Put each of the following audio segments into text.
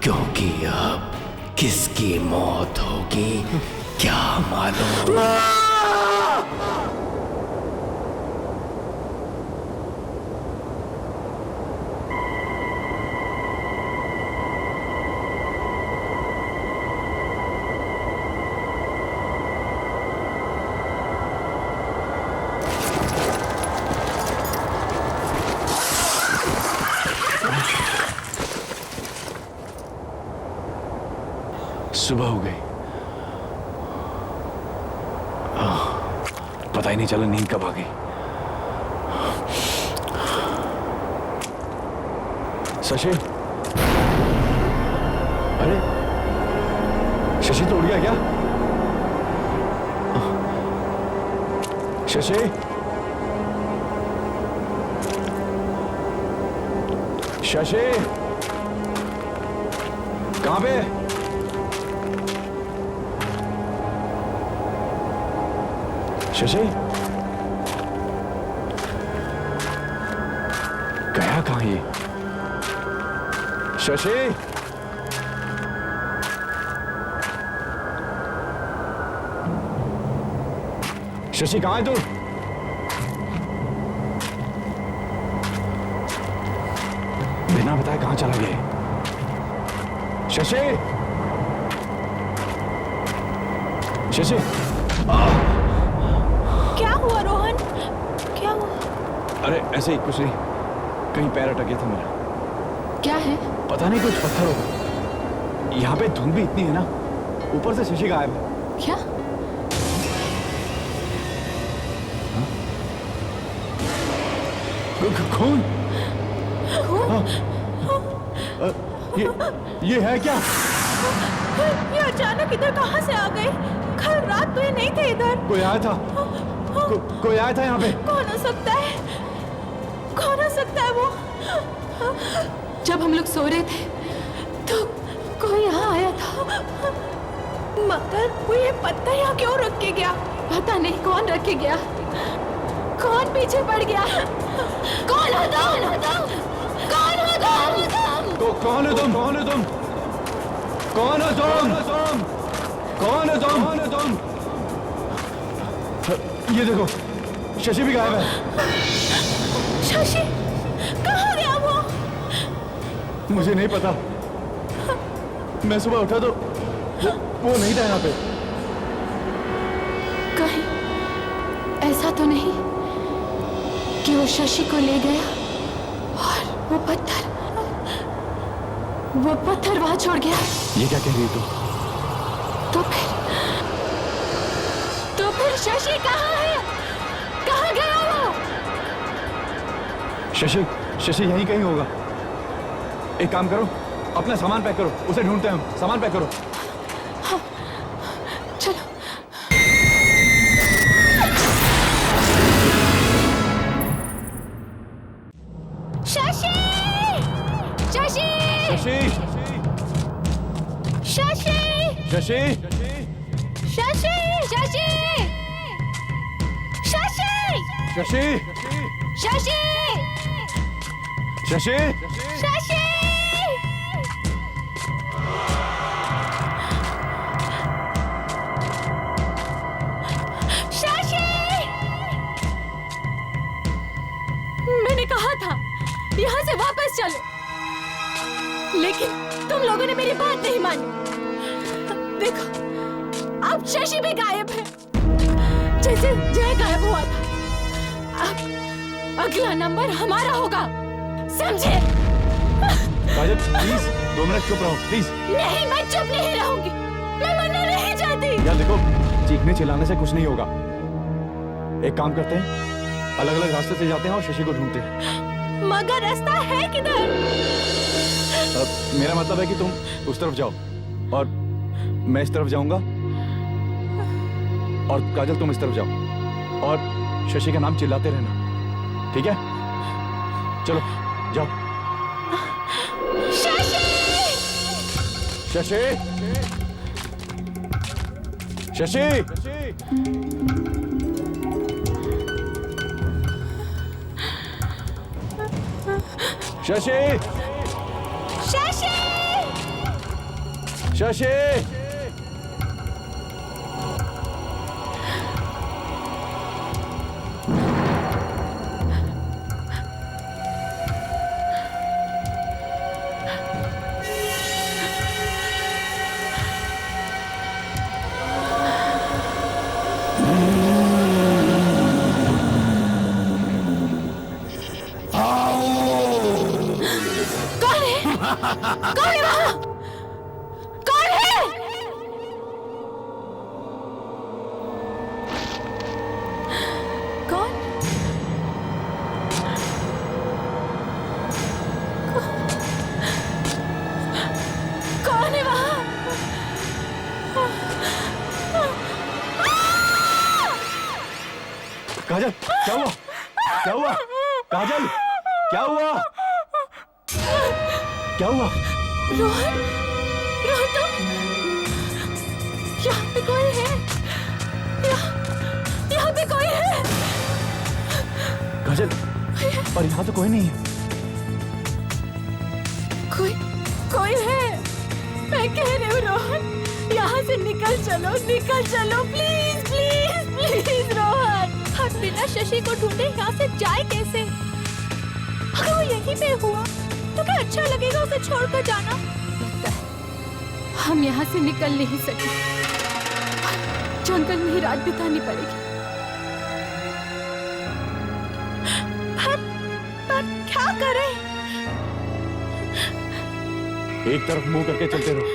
क्योंकि अब किसकी मौत होगी क्या मालूम। सुबह हो गई। पता ही नहीं चला नींद कब आ गई। शशि, अरे शशि तो उड़ गया क्या? शशि, शशि कहां पे? शशि गया कहां ये? शशि, शशि कहां है तू? बिना बताए कहां चला गया? शशि, शशि, क्या हुआ रोहन? क्या हुआ? अरे ऐसे ही कुछ नहीं, कहीं पैर अटक गया था मेरा। क्या है? पता नहीं, कुछ पत्थर होगा। यहाँ पे धुंध भी इतनी है ना, ऊपर से शशि गायब है। क्या? खून? खून? ये है क्या? ये अचानक इधर कहाँ से आ गए? कल रात तो ये नहीं थे इधर। कोई आया था? कोई आया था यहाँ पे? कौन हो सकता है? कौन हो सकता है वो? जब हम लोग सो रहे थे तो कोई यहाँ आया था, मगर वो ये पत्थर यहाँ क्यों रख के गया? पता नहीं कौन रख के गया, कौन पीछे पड़ गया। कौन हो तुम? कौन हो तुम? तो कौन हो तुम? कौन हो तुम? कौन हो तुम? कौन हो तुम? कौन हो तुम? ये देखो, शशि भी गायब है। शशि कहाँ गया वो? मुझे नहीं पता। मैं सुबह उठा तो वो नहीं था यहाँ पे। कहीं ऐसा तो नहीं कि वो शशि को ले गया और वो पत्थर वहां छोड़ गया? ये क्या कह रही है तू? तो फिर शशि कहाँ है? कहाँ गया वो? शशि यहीं कहीं होगा। एक काम करो, अपना सामान पैक करो, उसे ढूंढते हैं हम। सामान पैक करो। हाँ, चलो। शशि! शशि! शशि! शशि! शशि! शशि! शशि! शशि! शशि! शशि! शशि! शशि! शशि! मैंने कहा था यहाँ से वापस चलो, लेकिन तुम लोगों ने मेरी बात नहीं मानी। देखो, अब शशि भी गायब है, जैसे जय गायब हुआ था। अब अगला नंबर हमारा होगा, समझे? काजल प्लीज 2 मिनट चुप रहो प्लीज। नहीं, मैं चुप नहीं रहूंगी, मैं मरना नहीं चाहती। यार देखो, चीखने चिल्लाने से कुछ नहीं होगा। एक काम करते हैं, अलग अलग रास्ते से जाते हैं और शशि को ढूंढते हैं। मगर रास्ता है किधर? मेरा मतलब है कि तुम उस तरफ जाओ और मैं इस तरफ जाऊंगा, और काजल तुम इस तरफ जाओ और शशि का नाम चिल्लाते रहना, ठीक है? चलो जाओ। शशि! शशि! शशि! शशि! शशि! शशि! कौन है वहां? कौन है? कौन? कौन है वहां? काजल, क्या हुआ? क्या हुआ? काजल, क्या हुआ? क्या हुआ? रोहन, रोहन तुम यहाँ पे कोई है? यहाँ पे कोई है? काजल, पर यहाँ तो कोई नहीं है। कोई है? मैं कह रही हूँ रोहन, यहाँ से निकल चलो प्लीज प्लीज प्लीज रोहन। हम बिना शशि को ढूंढे यहाँ से जाए कैसे? अगर वो यहीं पे हुआ तो क्या अच्छा लगेगा उसे छोड़कर जाना? लगता है हम यहाँ से निकल नहीं सके, जंगल में ही रात बितानी पड़ेगी। पर क्या करें? एक तरफ मुंह करके चलते रहो,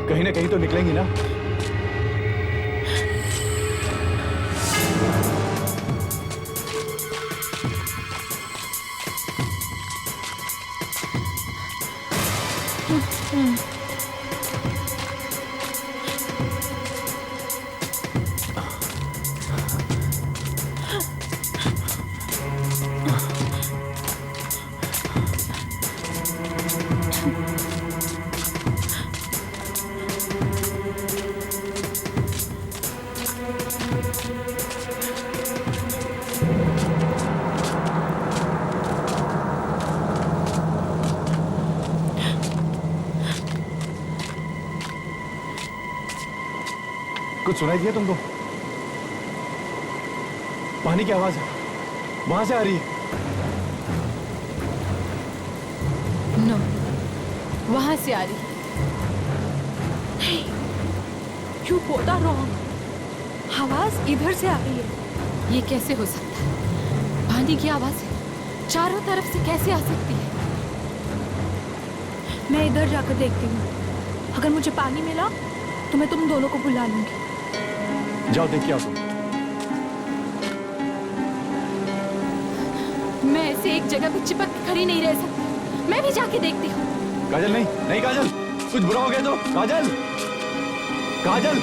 कहीं ना कहीं तो निकलेंगी ना। कुछ सुनाई दिया तुमको? पानी की आवाज है, वहां से आ रही है। नो, वहां से आ रही है। नहीं, यू बोथ आर रॉन्ग। आवाज इधर से आ रही है। ये कैसे हो सकता है? पानी की आवाज चारों तरफ से कैसे आ सकती है? मैं इधर जाकर देखती हूँ। अगर मुझे पानी मिला तो मैं तुम दोनों को बुला लूंगी। जाओ देख के आओ तुम। मैं ऐसे एक जगह पे चिपक के खड़ी नहीं रह सकती। मैं भी जाके देखती हूँ। काजल नहीं, नहीं काजल, कुछ बुरा हो गया तो। काजल, काजल।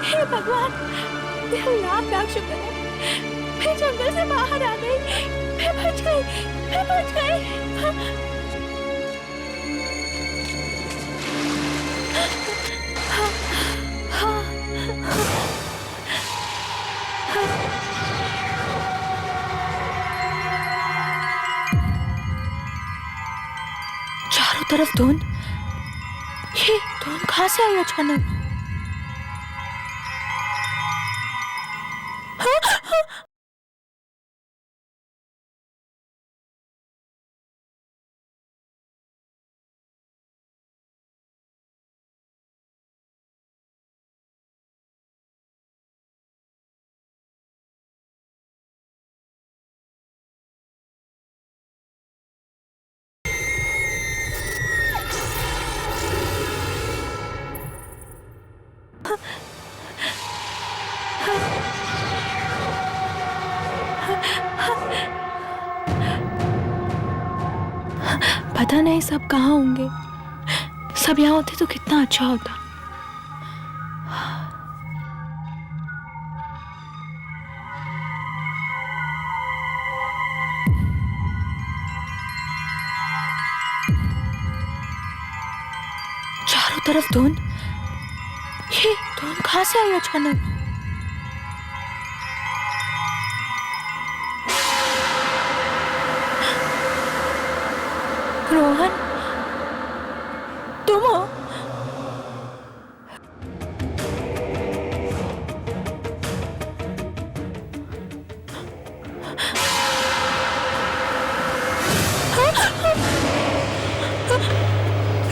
हे भगवान, लाख शुक्र है, मैं जंगल से बाहर आ गई। मैं बच गई। चारों तरफ धुंध। ये धुंध कहाँ से आई अचानक? पता नहीं सब कहाँ होंगे। सब यहाँ होते तो कितना अच्छा होता। तरफ धुंध, ये धुंध कहाँ से आई अचानक? रोहन, तुम हो?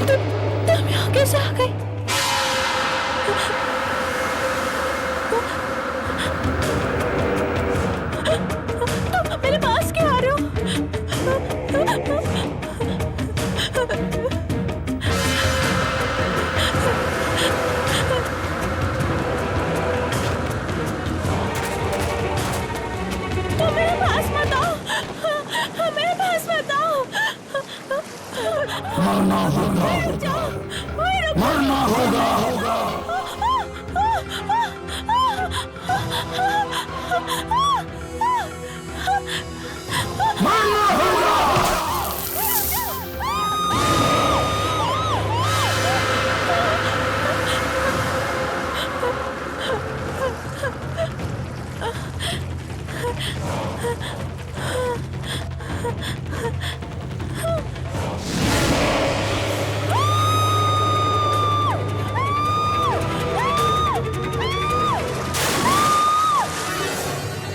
तुम यहाँ कैसे आ गई? तुम मेरे पास क्यों आ रहे हो? तुम मेरे पास मत आओ, मेरे पास मत आओ। मरना होगा, मरना होगा। मरना होगा।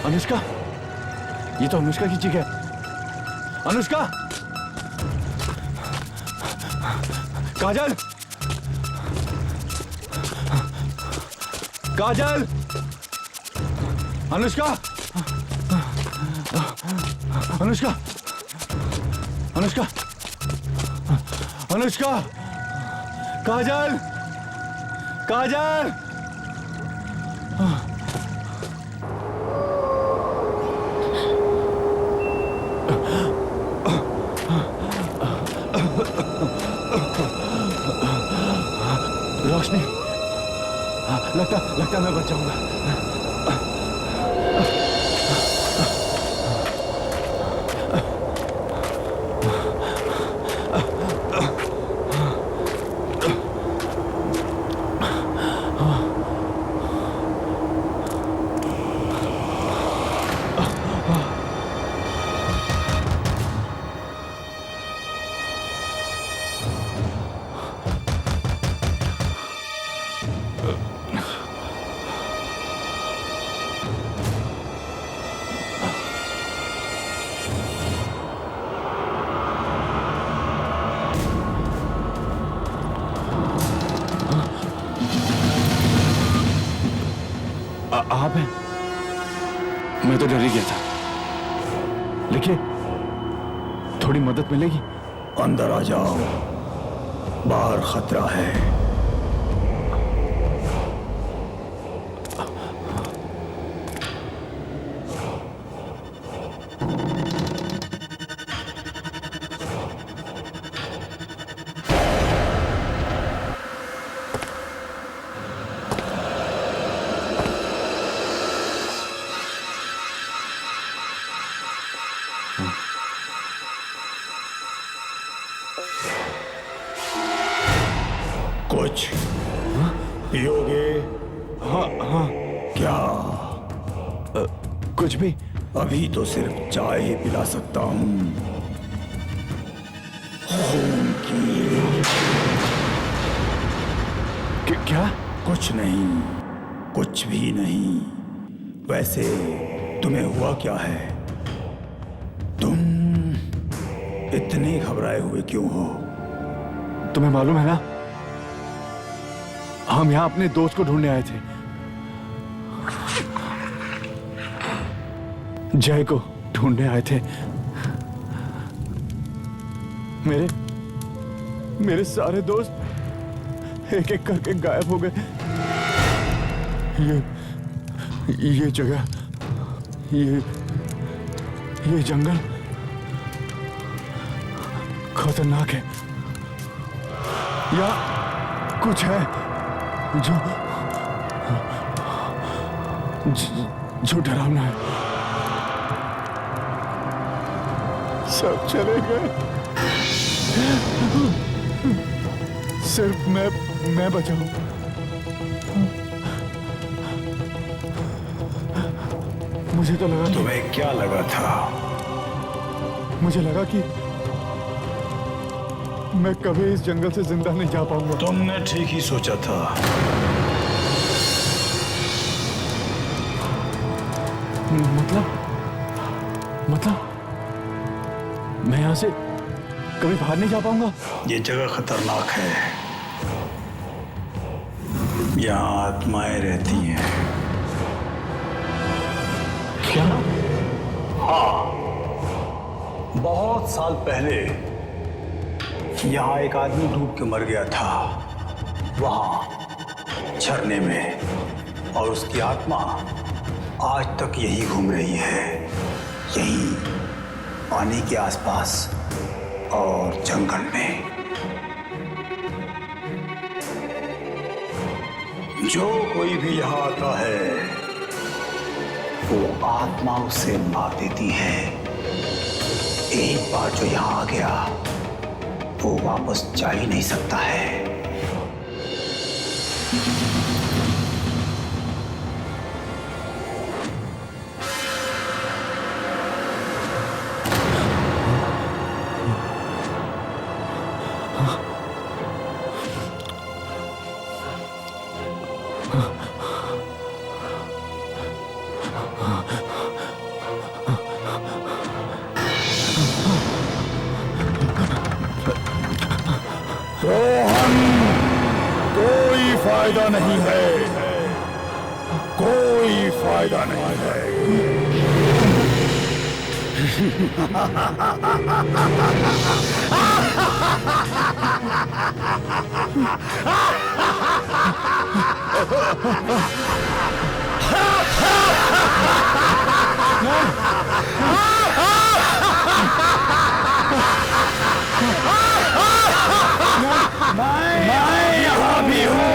अनुष्का, ये तो अनुष्का की चीख है। अनुष्का, काजल, काजल, अनुष्का, अनुष्का, अनुष्का, अनुष्का, काजल, काजल। रोशनी, लगता मैं बच जाऊंगा। आप हैं? मैं तो डर ही गया था। लिखिए, थोड़ी मदद मिलेगी? अंदर आ जाओ, बाहर खतरा है। कुछ पियोगे? हाँ। क्या? कुछ भी। अभी तो सिर्फ चाय ही पिला सकता हूँ। खून की। क्या? कुछ नहीं, कुछ भी नहीं। वैसे तुम्हें हुआ क्या है? तुम इतने घबराए हुए क्यों हो? तुम्हें मालूम है ना, हम यहाँ अपने दोस्त को ढूंढने आए थे, जय को ढूंढने आए थे। मेरे सारे दोस्त एक एक करके गायब हो गए। ये जगह, ये जंगल खतरनाक है। या कुछ है जो डरावना है। सब चले गए, सिर्फ मैं बचा हूं। मुझे तो लगा तुम्हें क्या लगा था? मुझे लगा कि मैं कभी इस जंगल से जिंदा नहीं जा पाऊंगा। तुमने ठीक ही सोचा था। मतलब मैं यहां से कभी बाहर नहीं जा पाऊंगा। ये जगह खतरनाक है, यहाँ आत्माएं रहती हैं। क्या? हाँ, बहुत साल पहले यहाँ एक आदमी डूब के मर गया था, वहां झरने में, और उसकी आत्मा आज तक यही घूम रही है, यहीं पानी के आसपास और जंगल में। जो कोई भी यहाँ आता है वो आत्मा उसे मार देती है। एक बार जो यहाँ आ गया वो वापस जा ही नहीं सकता है। रोहन, कोई फायदा नहीं है, कोई फायदा नहीं है। मैं यहाँ भी हूँ।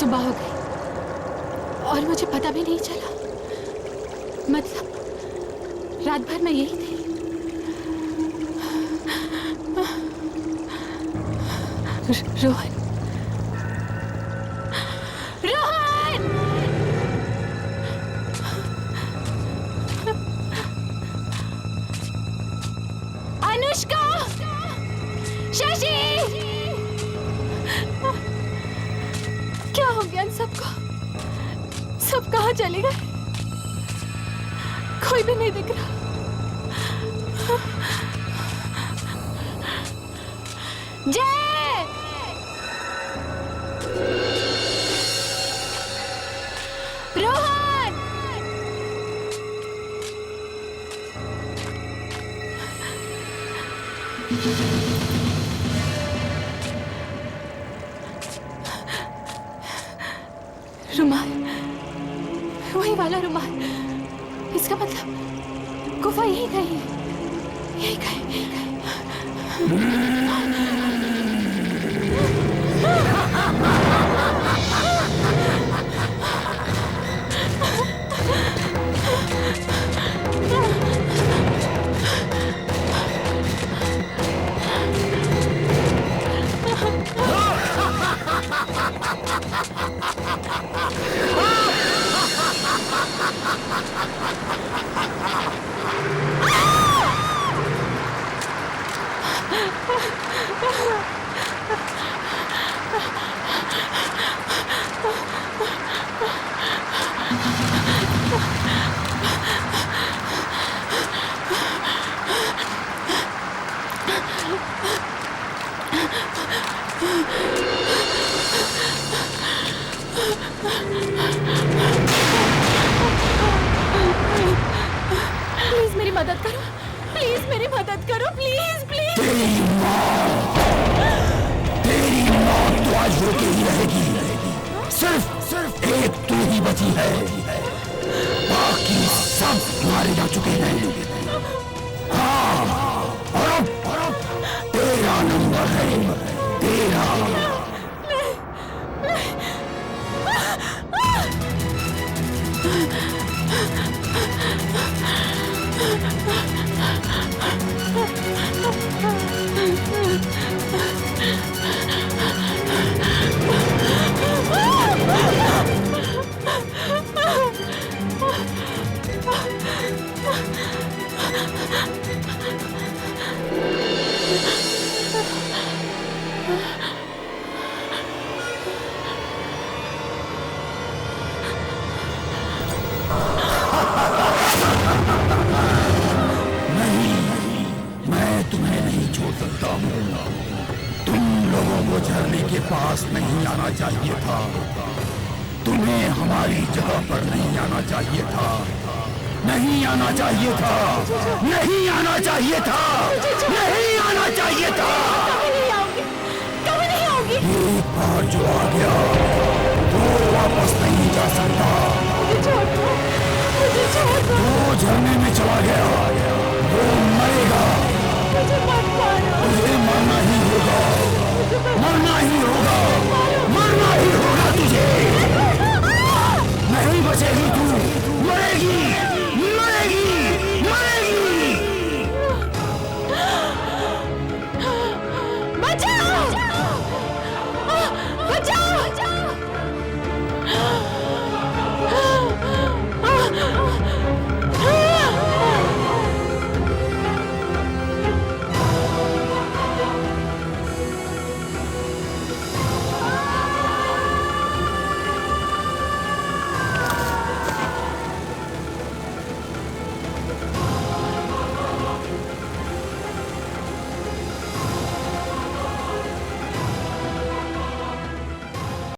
सुबह हो गई और मुझे पता भी नहीं चला। मतलब रात भर मैं यही थी। रोहन, रोहन! अनुष्का, शशि, क्या हो गया इन सबको? सब कहाँ चले गए? कोई भी नहीं दिख रहा। जय! रोहन! रुमाल, वही वाला रुमाल। इसका मतलब गुफा यही कहीं है, यही कहीं। प्लीज मेरी मदद करो, प्लीज मेरी मदद करो, प्लीज प्लीज। तेरी मौत तो आज होके ही रहेगी। सिर्फ एक तू ही बची है, बाकी सब मारे जा चुके हैं। हाँ, और अब तेरा नंबर है, तेरा। झरने के पास नहीं आना चाहिए था, तुम्हें हमारी जगह पर नहीं आना चाहिए था, नहीं आना चाहिए था, नहीं आना चाहिए था, नहीं आना चाहिए था। कभी नहीं आओगी। एक बार जो आ गया वो वापस नहीं जा सकता। मुझे छोड़ दो। वो झरने में चला गया, वो मरेगा। मुझे